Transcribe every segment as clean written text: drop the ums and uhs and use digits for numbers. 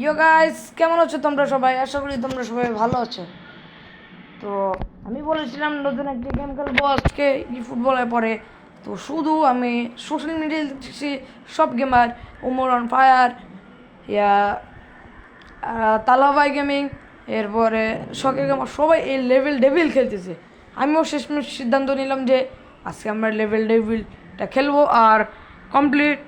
ইয়ো guys, কেমন আছো তোমরা সবাই? আশা করি তোমরা সবাই ভালো আছো। তো আমি বলেছিলাম নতুন একটি গেম খেলবো আজকে ই ফুটবলে পরে। তো শুধু আমি সোশ্যাল মিডিয়ায় দেখছি সব গেমার, উমর অন ফায়ার, ইয়া তালাবাই গেমিং, এরপরে শখের গেমার সবাই এই লেভেল ডেভিল খেলতেছে। আমিও শেষমেশ সিদ্ধান্ত নিলাম যে আজকে আমরা লেভেল ডেভিলটা খেলবো আর কমপ্লিট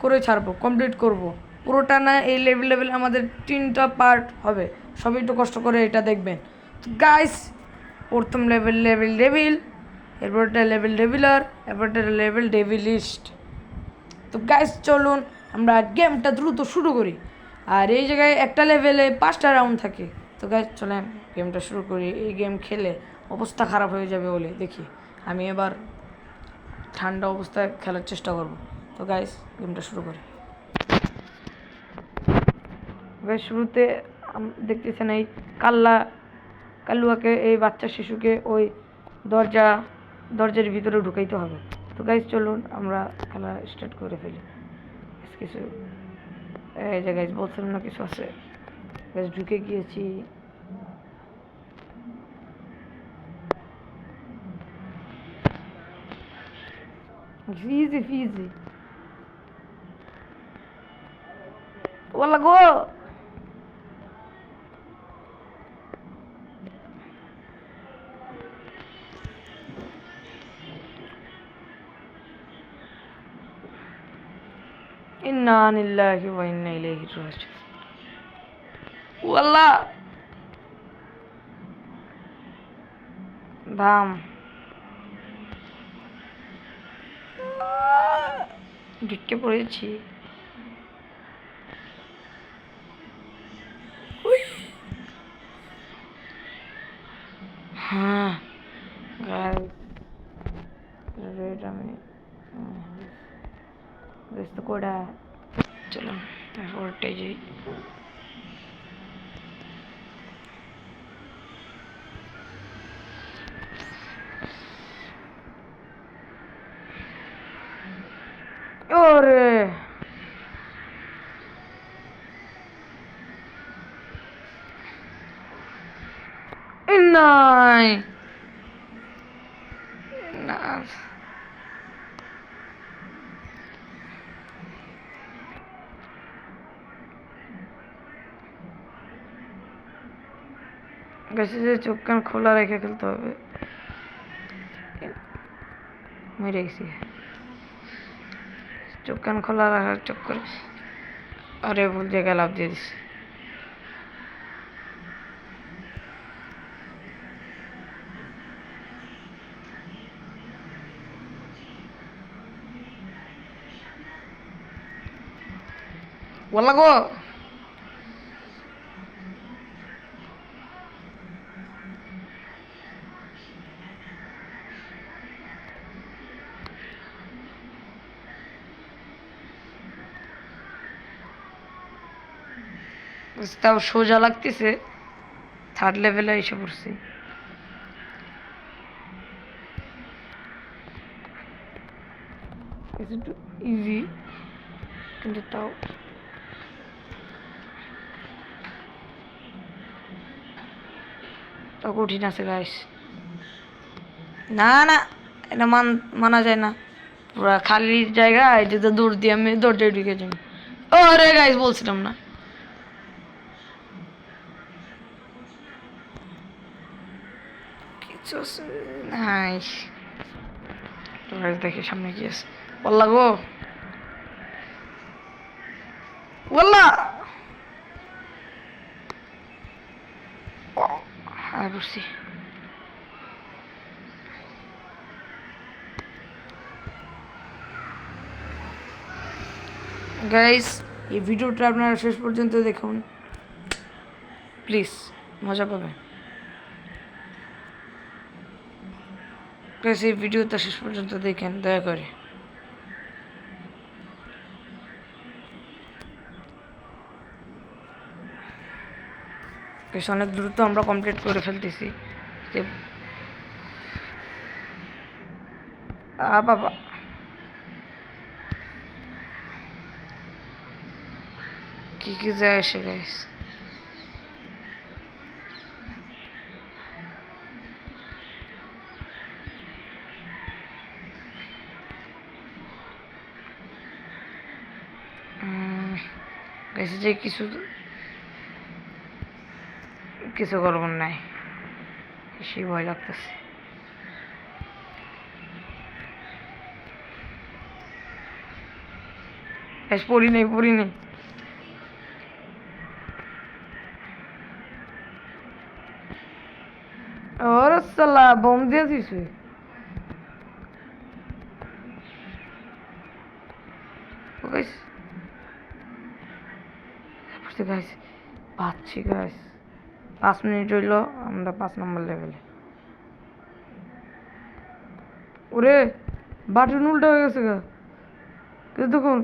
করে ছাড়বো, কমপ্লিট করব পুরোটা না। এই লেভেল আমাদের 3টা পার্ট হবে, সবই একটু কষ্ট করে এটা দেখবেন। তো গাইস, প্রথম লেভেল ডেভিল, এরপরটা লেভেল ডেভিলার, এরপরটা লেভেল ডেভিলিস্ট। তো গাইস চলুন আমরা গেমটা দ্রুত শুরু করি। আর এই জায়গায় একটা লেভেলে 5টা রাউন্ড থাকে। তো গাইস চলেন গেমটা শুরু করি। এই গেম খেলে অবস্থা খারাপ হয়ে যাবে বলে দেখি, আমি এবার ঠান্ডা অবস্থায় খেলার চেষ্টা করব। তো গাইস গেমটা শুরু করি। গাইস শুরুতে দেখতেছেন এই কাল্লুয়াকে, এই বাচ্চা শিশুকে ওই দরজার ভিতরে ঢুকাইতে হবে। তো গাইস চলুন আমরা খেলা স্টার্ট করে ফেলি। কিছু এই যে গাইস বলছিলাম না কিছু আছে। গাইস ঢুকে গিয়েছি। ফিজি ওলা গো। ইন্না লিল্লাহি ওয়া ইন্না ইলাইহি রাজিউন। ওয়াল্লাহ দাম ঢুকে পড়েছি। হ্যাঁ গাইস, রেড আমি বেশ కూడా চলুন ওটাই যাই। ওরে নাই না, গেছে যে চোখ কান খোলা রেখে খেলতে হবে। মরে গেছি, চোখ কান খোলা রাখার চক্কর। আরে ভুল জায়গায় লাভ দিয়ে দিছি। বলা গো তাও সোজা লাগতেছে। থার্ড লেভেলে এসে পড়ছি। একটু ইজি কিন্তু তাও তাও কঠিন আছে গাইস। না না, এটা মানা যায় না। পুরা খালি জায়গায় যদি দৌড় দিয়ে আমি দরজায় ঢুকে যাই। ও আরে গাইস বলছিলাম না। কিছু নাই। তো গাইস দেখি সামনে কি আছে। বললা গো বললা। হ্যাঁ বুঝছি। গাইস এই ভিডিওটা আপনারা শেষ পর্যন্ত দেখুন প্লিজ, মজা পাবেন। গাইস এই ভিডিওটা শেষ পর্যন্ত দেখেন দয়া করে। গাইস অনেক দ্রুত আমরা কমপ্লিট করে ফেলতেছি। যে বাবা কি কি যায় আসে গাইস। গাইস যে কিছু কিছু করবার নাই, বেশি ভয় লাগতেছে। গাইস পড়ি নেই। ওরে সালা বোম দিয়ে দিছে। গাইস গাইস পাচ্ছি গাইস, 5 মিনিট হইলো, আমরা 5 নম্বর লেভেলে। ওরে বাটন উল্টা হয়ে গেছে গা। দেখুন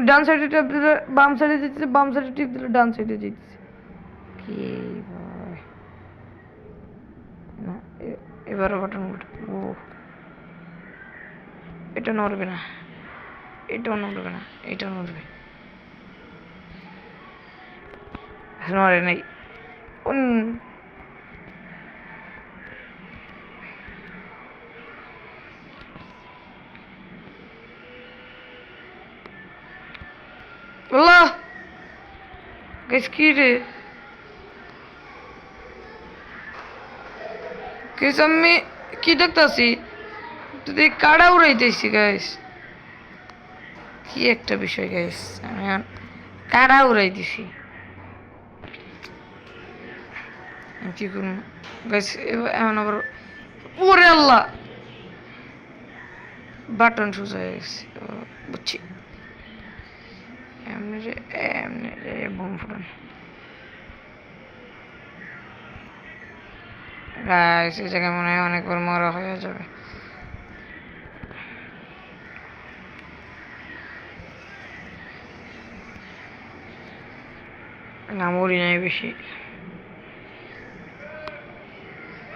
ডান সাইডে টিপ দিলে বাম সাইডে যেতেছে, বাম সাইডে টিপ দিলে ডান সাইডে যেতেছে। কি ভাই না, এবারও বাটন উল্টা। ও এটা নড়বে না, এটাও নড়বে না, এটাও নড়বে। নড়ে নাই। আল্লাহ গাইস কি রে গাইস, আমি কি দেখতাছি যদি কাড়া উড়াইতেছি গাইস। কি একটা বিষয় গাইস, আমি কাড়া উড়াই দিছি। কি করুন গাইস এখন আবার। ওরে আল্লাহ বাটন সোজা হয়ে গেছে। বুঝছি এমনি রে বোম ফুটান। গাইস এই জায়গায় মনে হয় অনেকবার মরা হয়ে যাবে। না মরি নাই বেশি।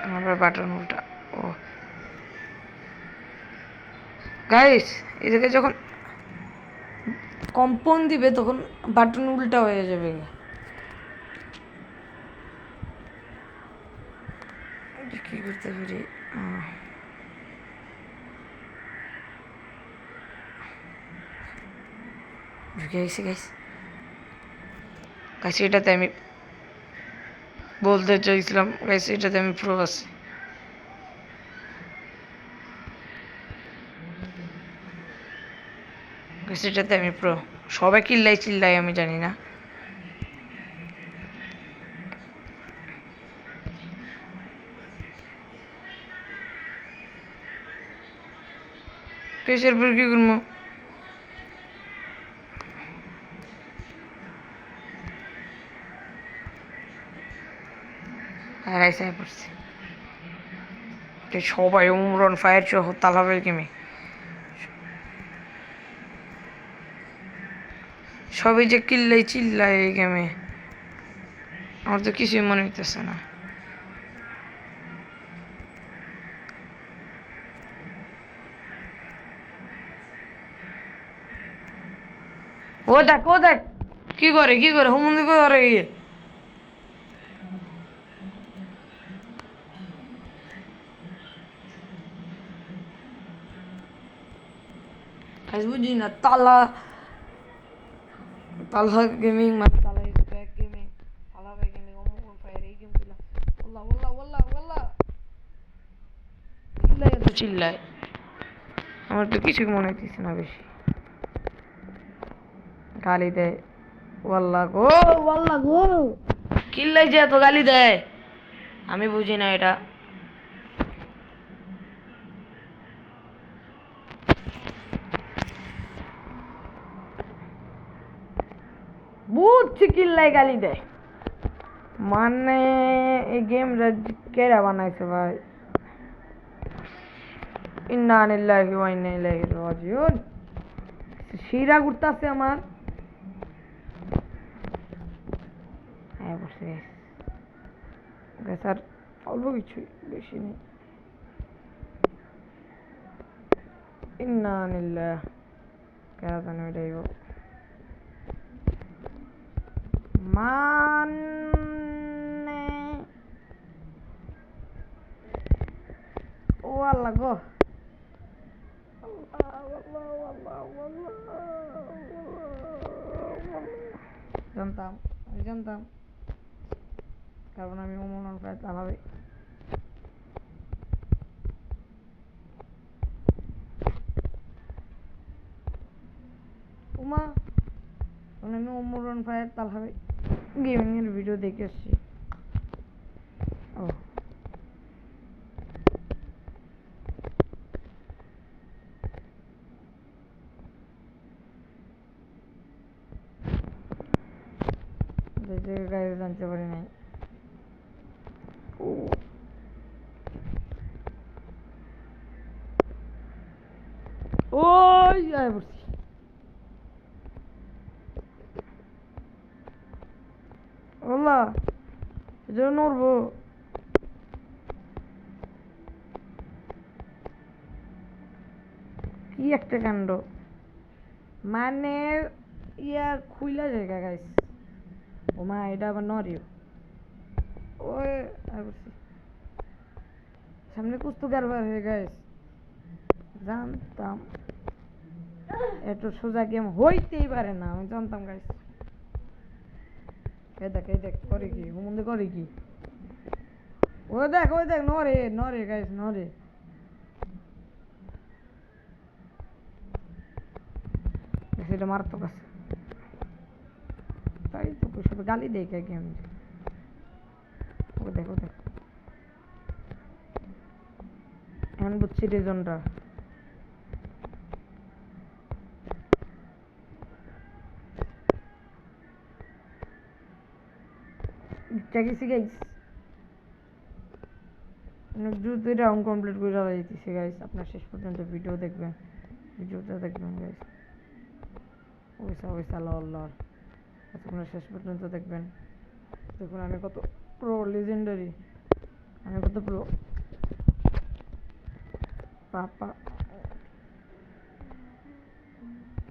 আমার বাটন উল্টা। ও গাইস এই জায়গায় যখন কম্পন দিবে তখন বাটন উল্টা হয়ে যাবে। কি করতে পারি? গাইস গাইস গাইস এটাতে আমি বলতে চাইছিলাম গাইস, এটাতে আমি প্রো আছি। গাইস এটাতে আমি প্রো। সবাই চিল্লাই আমি জানি না। কেসের পর কি করবো? রাইসাই পড়ছে সবাই উমরন ফায়ার সহ তালাবের গেমে সবাই যে চিল্লাই এই গেমে, আমার তো কিছুই মনে হইতেছে না। ও দেখ কি করে হুমন্দি করে গিয়ে। বুঝি না তালা গেমিং মানে তালা ব্যাক গেমিং, তালা ব্যাক গেমিং, অমর ফায়ার এই গেম ছিল। ওল্লা চিল্লাই আমার তো কিছুই মনে হইতেছে না বেশি। গালি দেয় ওয়াল্লা গো কিল্লাই যে এত গালি দেয় আমি বুঝি না এটা। বুঝছি কিল্লাই গালি দেয় মানে এই গেম কেরা বানাইছে ভাই। ইন্না লিল্লাহি ওয়া ইন্না ইলাইহি রাজিউন। শিরা ঘুরতাছে আমার। হ্যাঁ বসে স্যার অল্প কিছু বেশি নেই। ইন্না লিল্লাহি কেরা জানো এটাই মানে ও আল্লাহ গো, জানতাম, আমি জানতাম, কারণ আমি অমন প্রায় তালাবে উমা, কারণ আমি অমরন প্রায় তালাবে গেমিংয়ের ভিডিও দেখে এসছি। ও গাড়ি জানতে পারি নাই। ওই আয় পড়ছি। ওলা এটা নড়বো, কি একটা কাণ্ড, মানে ইয়া খুইলা জায়গা গাইস। ও মা এটা আবার নড়িও। ওই আয় পড়ছি, সামনে কুস্তু কারবার হয়ে গাইস, জানতাম এত সোজা গেম হইতেই পারে না, আমি জানতাম গাইস। এই দেখ করে কি হুমন্দে করে কি, ওই দেখ নরে নরে গাইস নরে। সেটা মারাত্মক আছে, তাই তো সব গালি দেয় কে গেম। ও দেখো এখন বুঝছি রিজনটা। গেছি গাইস, অনেক দ্রুত রাউন্ড কমপ্লিট করে দিতেছি গাইস। আপনার শেষ পর্যন্ত ভিডিওটা দেখবেন গাইস। ওইসা আল্লাহ আপনার শেষ পর্যন্ত দেখবেন। দেখুন আমি কত প্রো লেজেন্ডারি, আমি কত প্রো পাপা।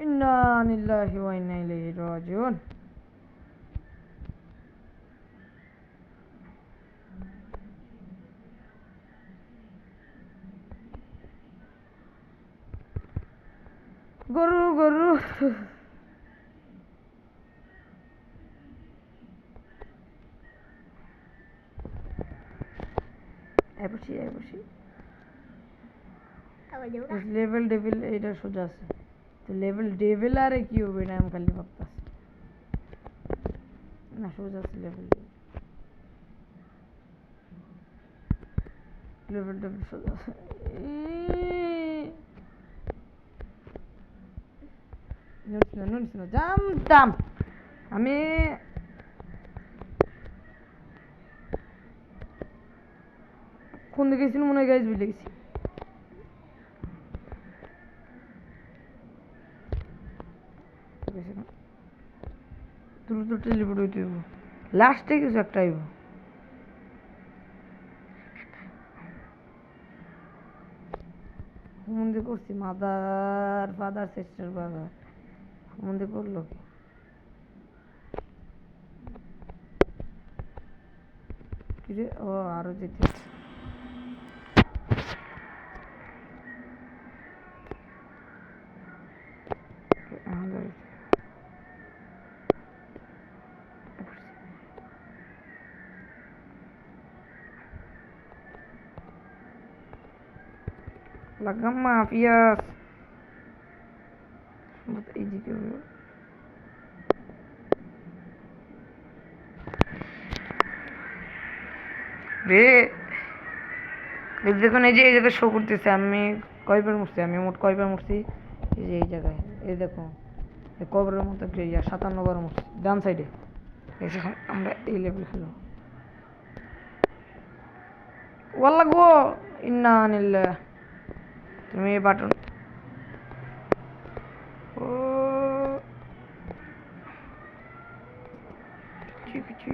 ইন্না লিল্লাহি ওয়া ইন্না ইলাইহি রাজিউন। গরু বসি লেভেল ডেভিল এটা সোজা আছে, তো লেভেল ডেভিল আরে কি হবে না, আমি খালি ভাবতাছি না সোজা আছে লেভেল ডেভিল সোজা আছে। জানতাম আমি, কোন দিকে গেছিল মনে হয় গাইজ, বুঝে গেছি। দ্রুত টেলিপোর্ট হইতে হইব, লাস্টে কিছু একটা আইব। হুমন্দি করছি মাদার ফাদার সিস্টার বাজার, হুমন্দি করলো কি রে? ও আরো যেতে लगा माफियास बहुत इजी के हुए রে। দেখুন এই যে এই জায়গায় শো করতেছে আমি কয়বার মরছি, আমি মোট কয়বার মরছি, এই যে এই জায়গায় এই দেখুন এই কবরের মতো একটা ইয়া 57 বার মরছি ডান সাইডে। এখন আমরা এই লেভেল খেলো ওয়াল্লাহ গো, ইন্না নিল্লাহ। তুমি এই বাটন ও পিছি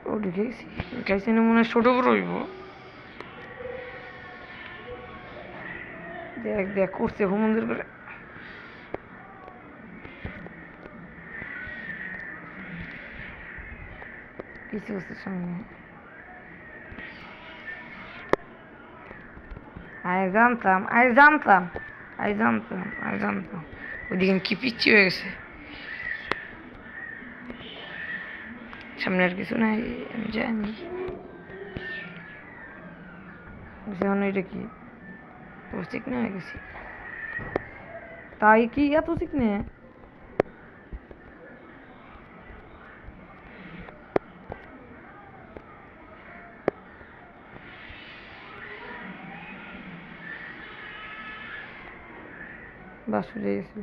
ও দেখাইছি না মনে হয় ছোট বড় হইব। দেখ করছে হুমন্দির করে কিছু আছে সামনে। জানতাম ওইদিকে কি পিচ্ছি হয়ে গেছে। সামনে আর কিছু নাই, আমি জানি। এটা কি চিকনে হয়ে গেছি? তাই কি এত চিকনে? বাস উঠে গেছে।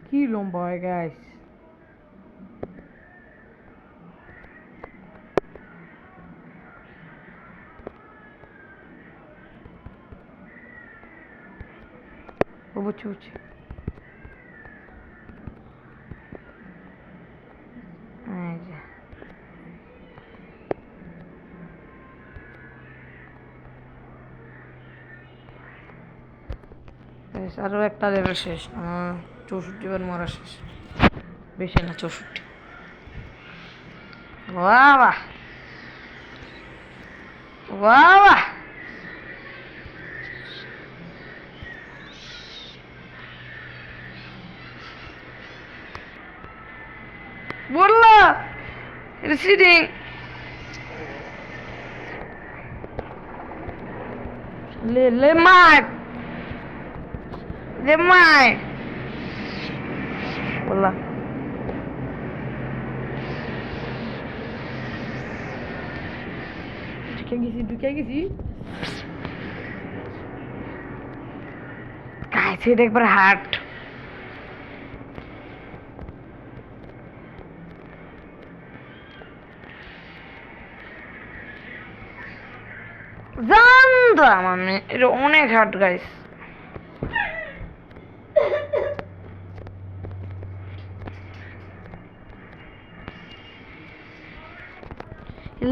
কি লম্বা হয় গাইস! বুঝছি। আরো একটা লেভেল শেষ। 64 বার মরা শেষ। বেশি না, 64। বাবা বাবা, বললা এটা সিটিং। লে মার বললা ঢুকে গেছি। সেটা একবার হার্ট। জানতাম আমি এটা অনেক হার্ট গাইস।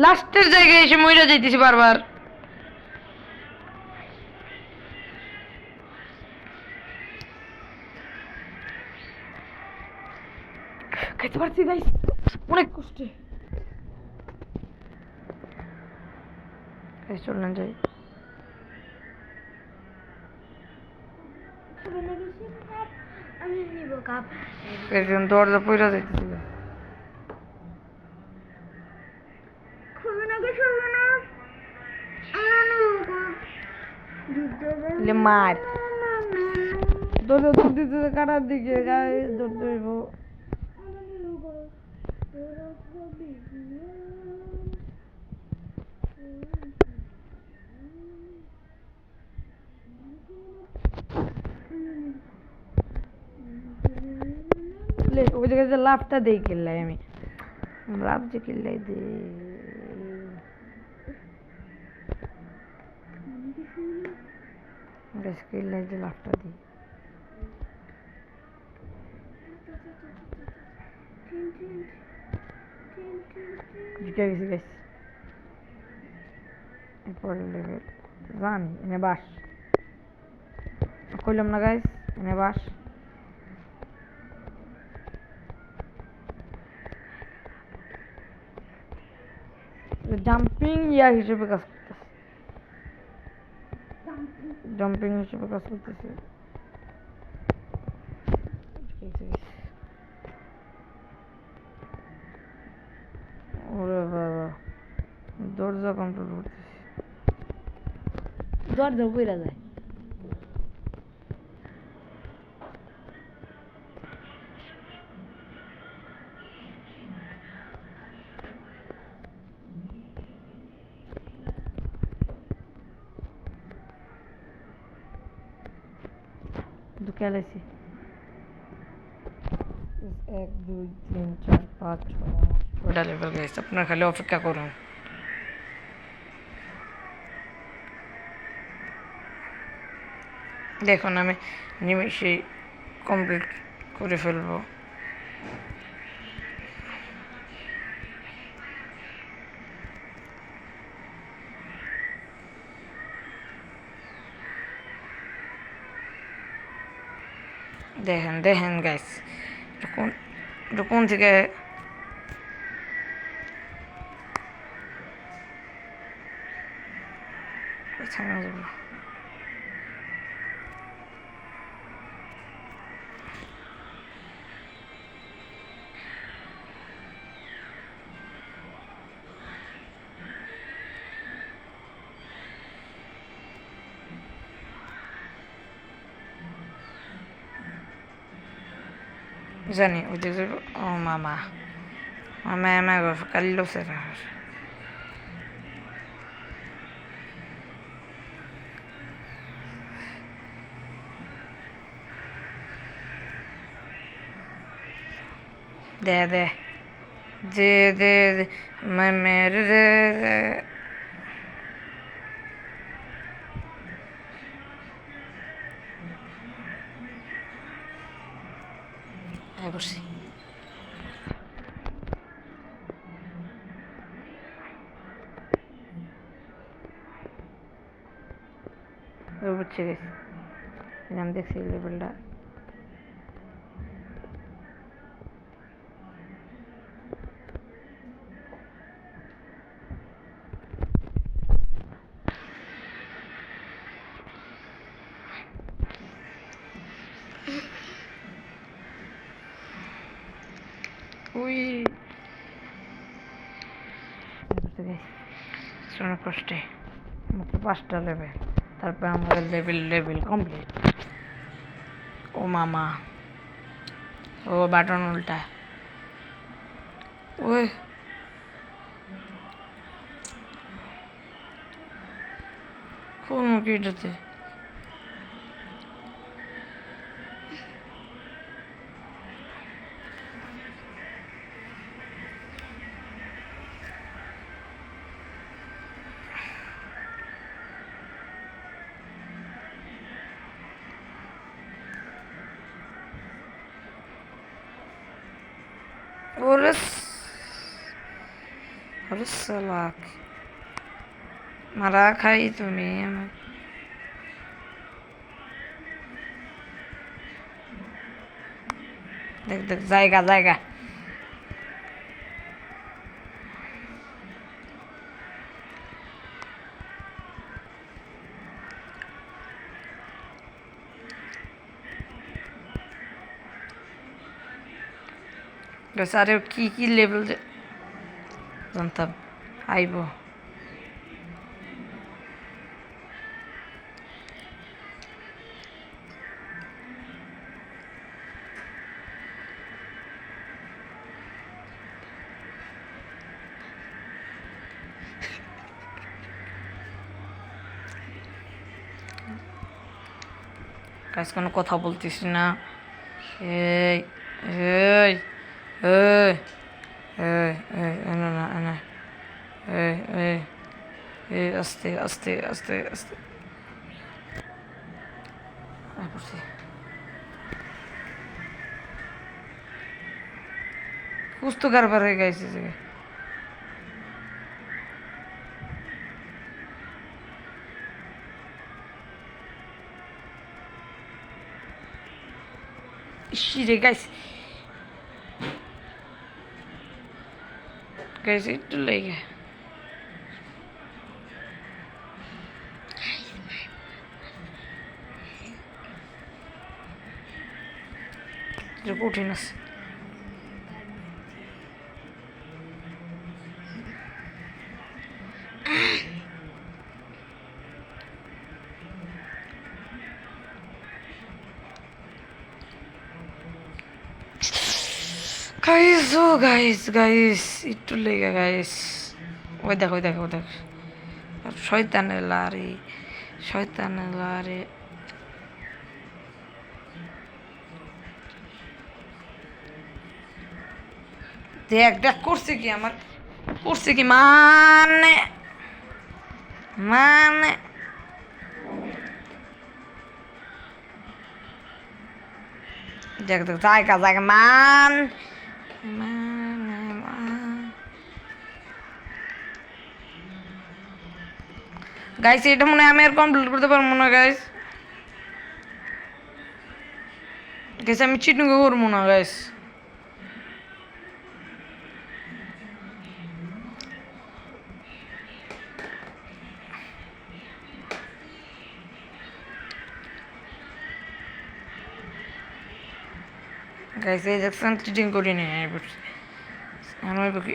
লাস্টের জায়গায় এসে মইরা যাইতেছি বারবার। খেতে পারছি গাইস অনেক কষ্টে। চল না যাই। দরজা পইরা যাইতেছিল। মার দৌড় দিতে কাটার দিকে দৌড়তে হইব। ওই জায়গায় যে লাভটা দেই কিল্লাই আমি, লাভ যে কিল্লাই দে কিল্লাই যে লাভটা দিই। ঢুকে গেছি গাইস। এরপরের লেভেল জানি এনে বাস কইলাম না গাইস, এনে বাস। জাম্পিং ইয়া হিসেবে কাজ করতেছে, জাম্পিং হিসেবে কাজ করতেছে। ওরে বাবা, দরজা কন্ট্রোল করতেছি। দরজা বইরা যায়। ঢুকে লাইছি। 1 2 3 4 5 6 ওটা লেভেল গাইস, আপনারা খালি অপেক্ষা করুন। দেখুন আমি নিমেষেই কমপ্লিট করে ফেলবো। দেখেন দেখেন গাইস, কোন কোন থেকে জানি ওই যে ও মামা মামা আমার কালিলো সেরা দে দে যে দে মেরে বসি বুঝছে গেছি আমি দেখছি লেভেলটা উই অনেক কষ্টে মাত্র 5টা লেভেল, তারপর আমাদের লেভেল কমপ্লিট। ও মামা, ও বাটন উল্টা, ওই কোন মুখিটাতে ওরে ওরে সালাক মারা খাই তুমি আমার দেখ দেখ জায়গা জায়গা আরে কি কি লেভেল জানতাম আইব কাজ কোনো কথা বলতেছি না। এই এই এই এই এই না না না এই এই এই আস্তে আস্তে আস্তে আস্তে পড়ছি। কুছ তো কারবার হয়ে গেছে যে ইসিরে গাইছে গাইছে একটু লেগে কঠিন আছে। গাইস ও গাইস গাইস একটু লেগে গাইস ওই দেখ ওই দেখ ওই দেখ শয়তানের লারে শয়তানের লারে দেখ দেখ করছে কি আমার করছে কি মানে মানে দেখ দেখ জায়গা জায়গা গাইস এটা মনে হয় আমি আর কমপ্লিট করতে পারবো না গাইস। গেছে আমি চিটিং করবো না গাইস। গাইস এই দেখছেন চিটিং করি নি আমি কি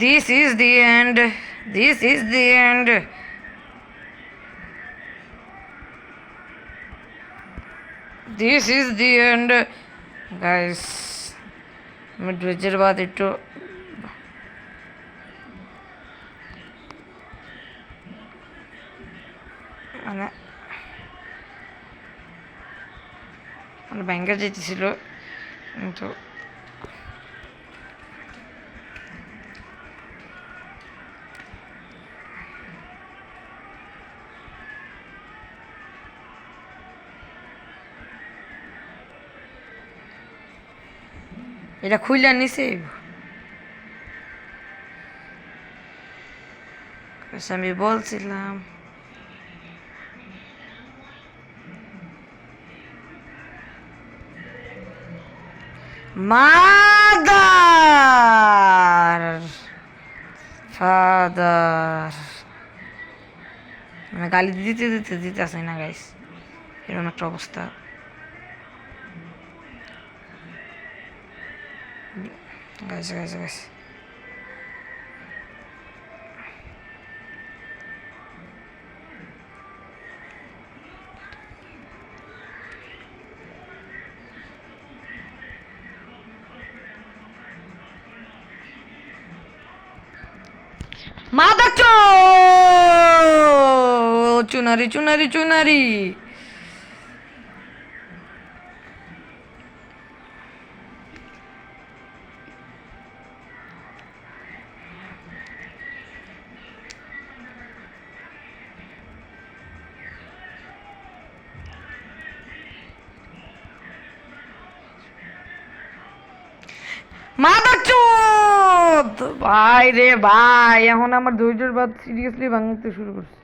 this is the end, this is the end, this is the end guys। আমি ড্রেজের বাদ একটু মানে মানে ব্যাংকে যেতেছিল কিন্তু এটা খুইলা নিছে আমি বলছিলাম মাদার ফাদার মানে গালি দিতে দিতে দিতে আসে না গাইস, এরকম একটা অবস্থা। গাইস গাইস গাইস মাদার চুনারি চুনারি চুনারি। মাদারচোদ ভাই রে ভাই, এখন আমার ধৈর্যের বাদ সিরিয়াসলি ভাঙতে শুরু করছে।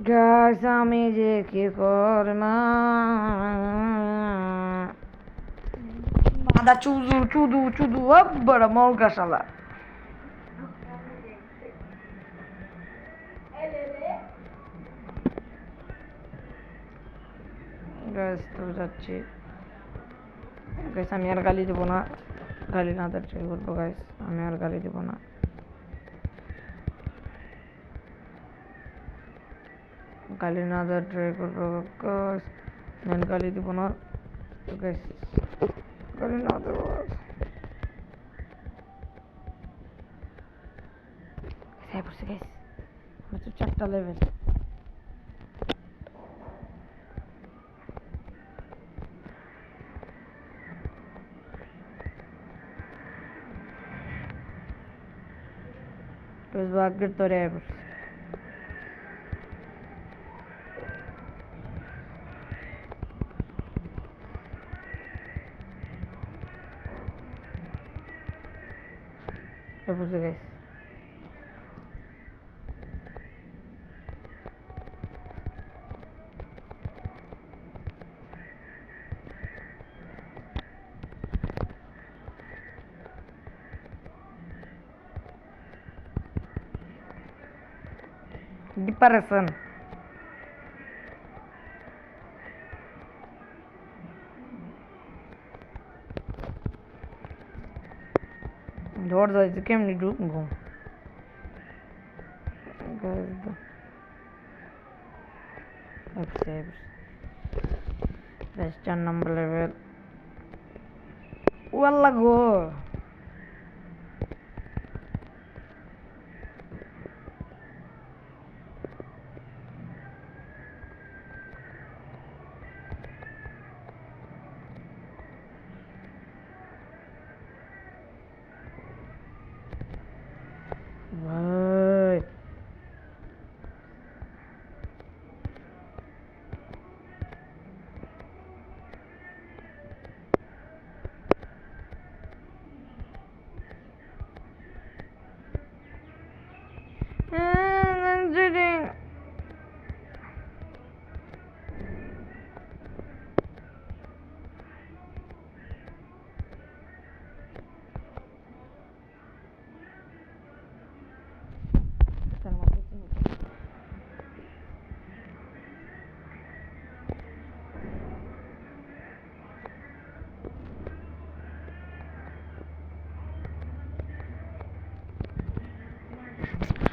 গাইস আমি যে কি করমা মাদা চুদু চুদু চুদু বড় মৌকা শালা। গাইস তো যাচ্ছি গাইস, আমি আর গালি দেবো না, গালি না দেওয়ার ট্রাই করবো গাইস, আমি আর গালি দেবো না। গালি না দেওয়ার ট্রাই করবো গাইস, আমি গালি দেবো না গাইস, গালি না দেবো। পড়ছে গাইস, মাত্র 4টা লেভেল। ভাগ্যের তরে পড়ছে। পড়ছে গাইস, ডিপারেশন ঝড় যাইছে কেমনি ঢুকবো গাইস। 4 নম্বর লেভেল। ওয়াল্লা গো ভাই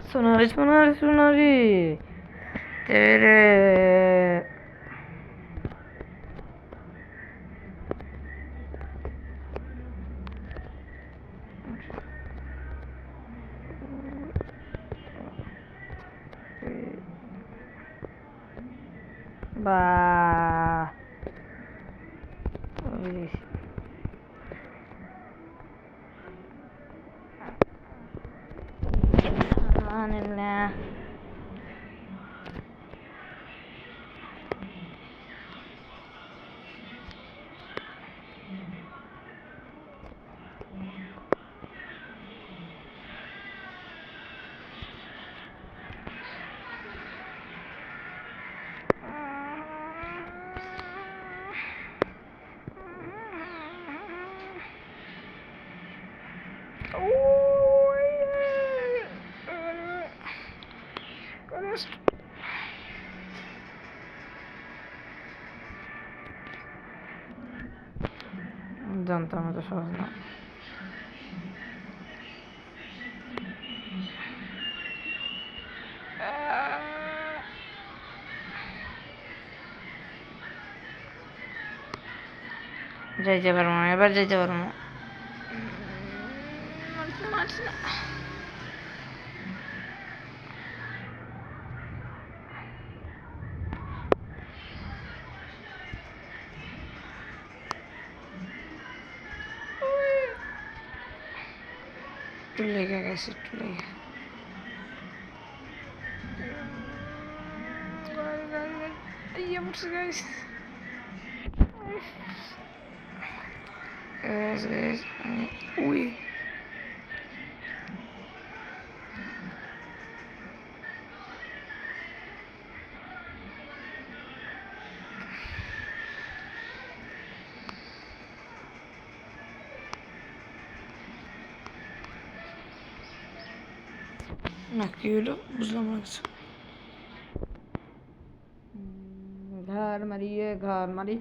সোনারি সোনারি সোনারি তেরে বা Alhamdulillah. জানতাম তো সহজ না যাইতে পারবো না এবার যাইতে পারবো না একটু লেগে গেছে একটু লেগে উই না কি হলো বুঝলাম না কিছু ঘর মারিয়ে ঘর মারি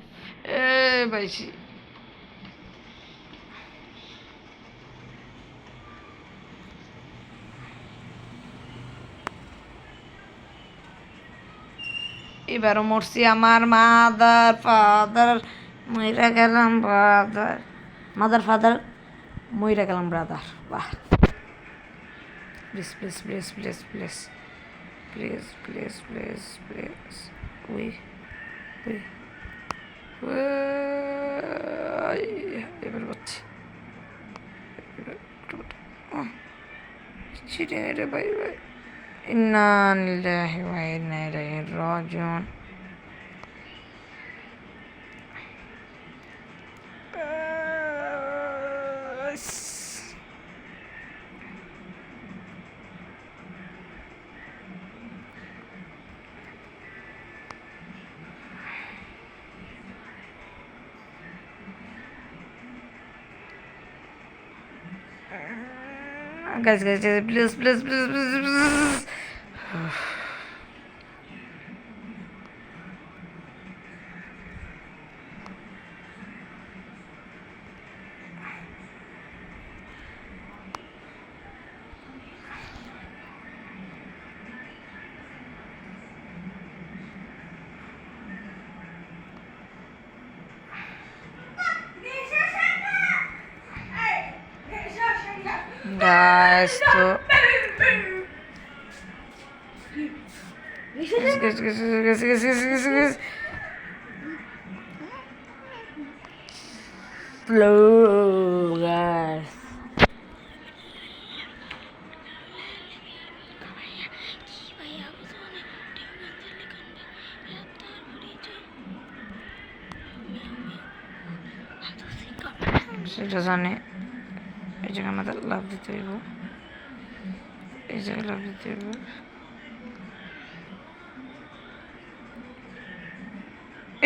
এ বাইছি এবারও মরছি আমার মাদার ফাদার মইরা গেলাম ব্রাদার মাদার ফাদার মইরা গেলাম ব্রাদার বাহ please please please please please please please please please we we এবার পাচ্ছি ছিটে রে ভাই ভাই ইন্না লিল্লাহি ওয়া ইন্না ইলাইহি রাজিউন guys please please please please guys তো slow guys সেটা জানে এই জায়গায় আমাদের লাভ দিতে হইব এই জায়গায় লাভ দিতে হইব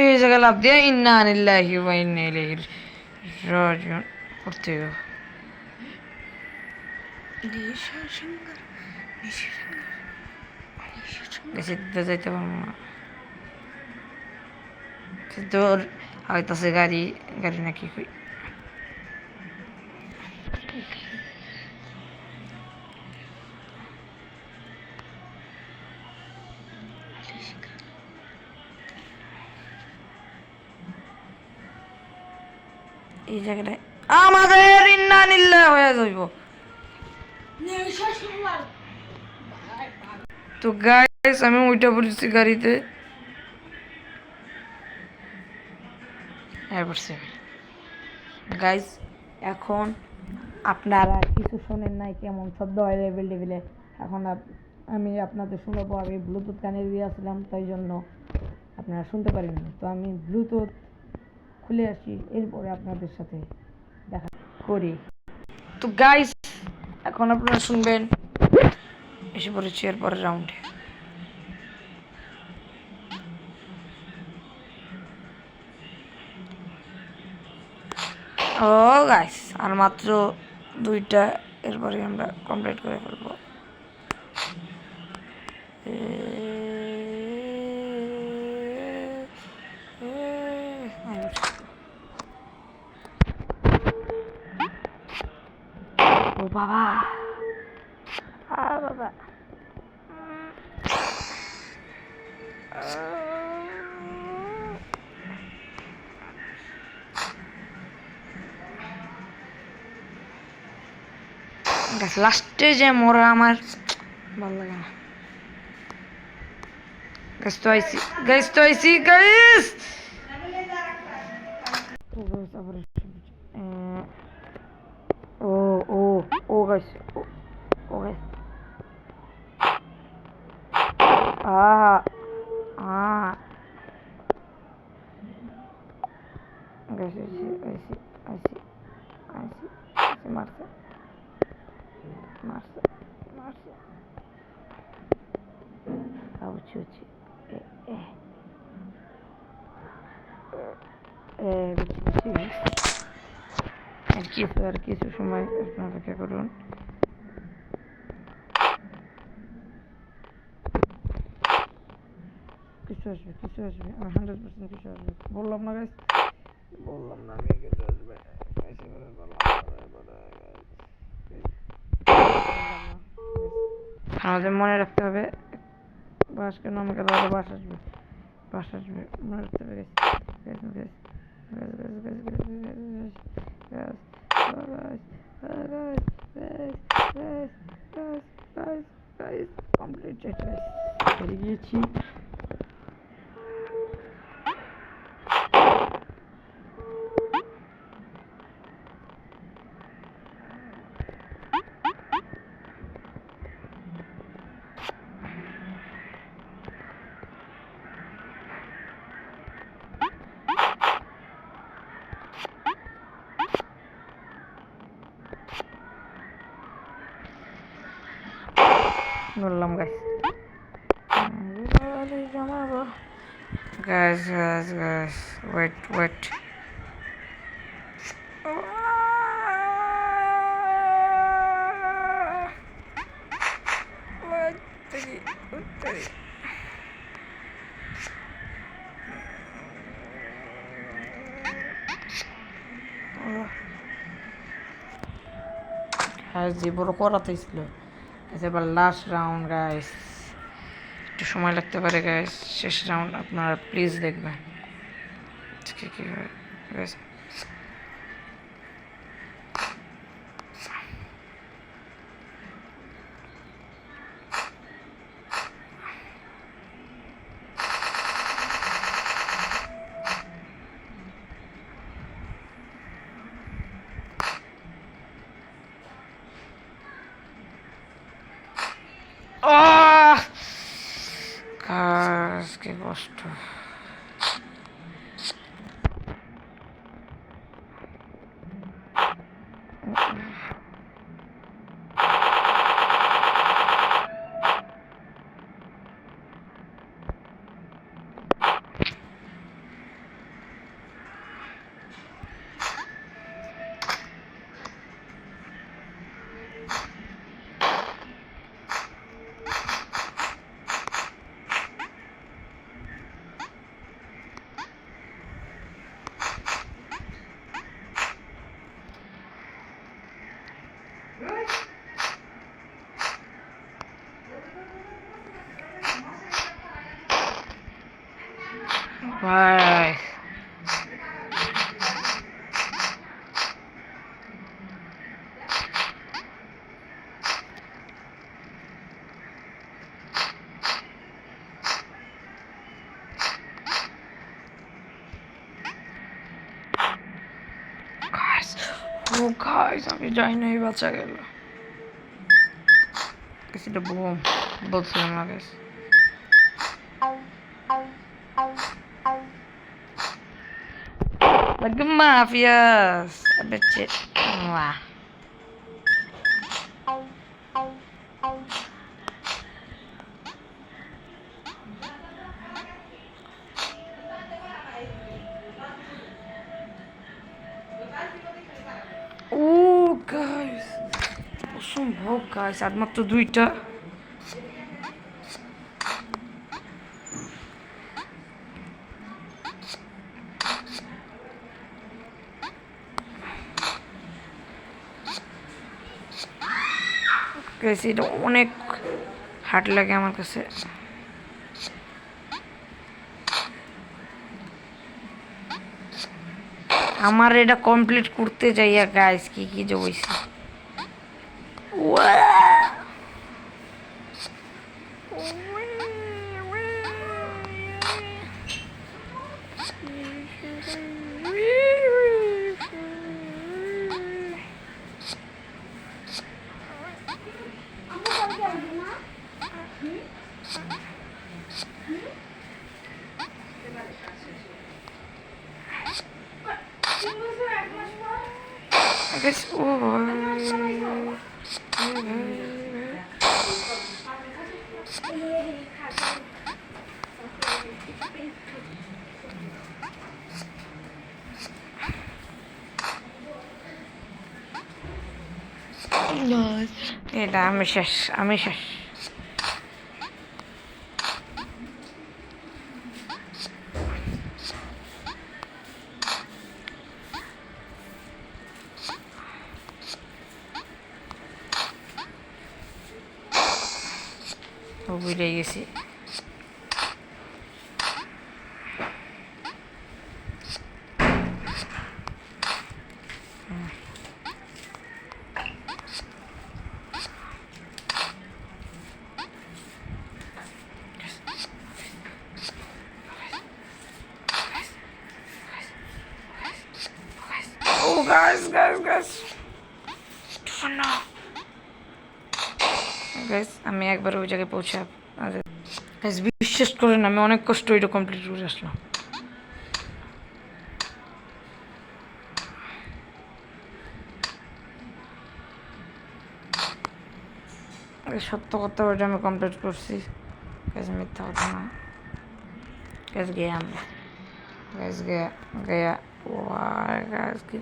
এই জায়গায় লাভ দিয়ে ইন্না লিল্লাহি ওয়া ইন্না ইলাইহি রাজিউন করতে হইব বেশি দিতে যাইতে পারবো না তোর হয়তো গাড়ি গাড়ি নাকি কই এই জায়গাটায় আমাদের ইন্না নিল্লা হয়ে যাইব। তো গাইস আমি উইটা পড়েছি গাড়িতে, হ্যাঁ পড়ছি গাইস। এখন আপনারা কিছু শোনেন নাই কেমন শব্দ হয় লেভেল টেবিলে, এখন আমি আপনাদের শোনাবো। আমি ব্লুটুথ কানে দিয়েছিলাম তাই জন্য আপনারা শুনতে পারেননি, তো আমি ব্লুটুথ খুলে আসি, এরপরে আপনাদের সাথে দেখা করি। তো গাইস এখন আপনারা শুনবেন, এসে পড়েছি এরপরের রাউন্ডে। ও গাইস আর মাত্র 2টা, এরপরে আমরা কমপ্লিট করে ফেলবো। ও বাবা, বাবা লাস্টে যে মরা আমার ভালো লাগে না। গাইস তো আইসি, গাইস তো আইসি, গাইস ও ও ও গাইস, ও গাইস গাইস আইসি আইসি আইসি আইসি আইসি মারছে মারছে মারছে আউচি উচি আর কিছু সময় অপেক্ষা করুন। কিছু আসবে, কিছু আসবে, আমি 100% কিছু আসবে বললাম না গাইস, বললাম না আমি কিছু আসবে। আমাদের মনে রাখতে হবে বাস কেন আমাকে দাদা বাস আসবে, বাস আসবে মনে রাখতে হবে কমপ্লিট করে গিয়েছি। বললাম guys, guys guys guys wait wait হ্যাঁ যে বড় করাতেই ছিল। এবার লাস্ট রাউন্ড গাইস, একটু সময় লাগতে পারে গাইস, শেষ রাউন্ড আপনারা প্লিজ দেখবেন কি হয় গাইস। কি কষ্ট। ভাই গাইস আমি যাই নাই, বাঁচা গেল। এটা বুম বলছিলাম না guys. Like the mafias. I bet you. Wow. Oh guys. অসম্ভব গাইস, আর মাত্র 2টা। গাইস এটা অনেক হার্ড লাগে আমার কাছে। আমার এটা কমপ্লিট করতে যাইয়া গাইস কি কি যে হইছে। Guys, এটা আমি শেষ, আমি শেষ। বুঝে গেছি। Oh guys, আমি একবার ওই জায়গায় পৌঁছে বিশ্বাস করেন আমি অনেক কষ্ট এটা কমপ্লিট করে আসলাম। সত্য কথা ওইটা আমি কমপ্লিট করছি, মিথ্যা কথা না। গিয়ে আমি গিয়া কি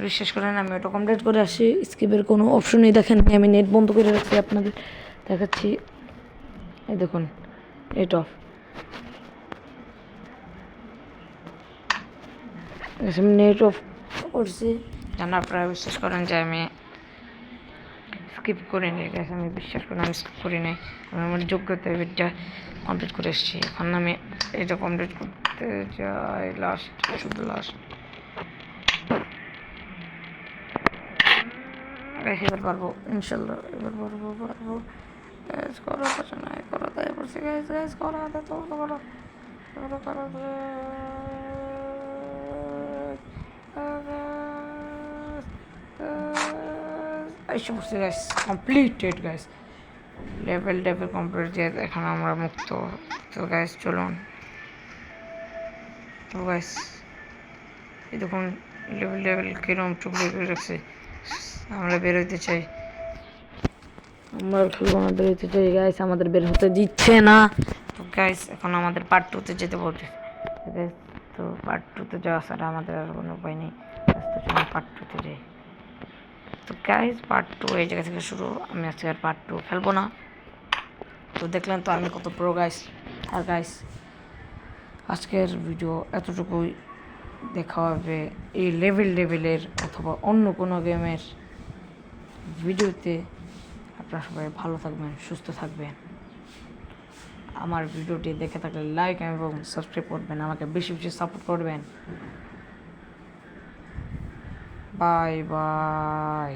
বিশ্বাস করেন আমি ওটা কমপ্লিট করে আসি। স্কিপের কোনো অপশনই দেখেন, আমি নেট বন্ধ করে রাখছি, আপনাদের দেখাচ্ছি। এই দেখুন নেট অফ। আমি নেট অফ করছি, জানার পরে বিশ্বাস করেন যে আমি স্কিপ করে নিয়ে গেছে। আমি বিশ্বাস করেন আমি স্কিপ করি নাই, আমি আমার যোগ্যতা এটা কমপ্লিট করে এসেছি। এখন আমি এটা কমপ্লিট করতে যাই, লাস্ট শুধু লাস্ট। এবার পারবো ইনশাল্লাহ, এবার পারবো। করো পাশে নাই, করো তাই পড়ছি গাইজ করো হাতে তো করো এসে পড়ছি guys, completed guys, level complete. যে এখন আমরা মুক্ত। তো গাইজ চলুন। তো গাইজ এই দেখুন লেভেল কিরম টুকরো করে রাখছে। আমরা বেরোতে চাই, আমরা খেলবো না, বেরোতে চাই গাইস, আমাদের বের হতে দিচ্ছে না। তো গাইস এখন আমাদের পার্ট 2-তে যেতে বলছে। তো পার্ট 2-তে যাওয়া ছাড়া আমাদের আর কোনো উপায় নেই। তো চলুন পার্ট 2-তে যাই। তো গাইস পার্ট 2 এই জায়গা থেকে শুরু। আমি আজকে আর পার্ট 2 খেলবো না। তো দেখলেন তো আমি কত প্রো গাইস। আর গাইস আজকের ভিডিও এতটুকুই, দেখা হবে এই লেভেলের অথবা অন্য কোনো গেমের ভিডিওতে। আপনারা সবাই ভালো থাকবেন, সুস্থ থাকবেন। আমার ভিডিওটি দেখে থাকলে লাইক এবং সাবস্ক্রাইব করবেন, আমাকে বেশি বেশি সাপোর্ট করবেন। Bye bye.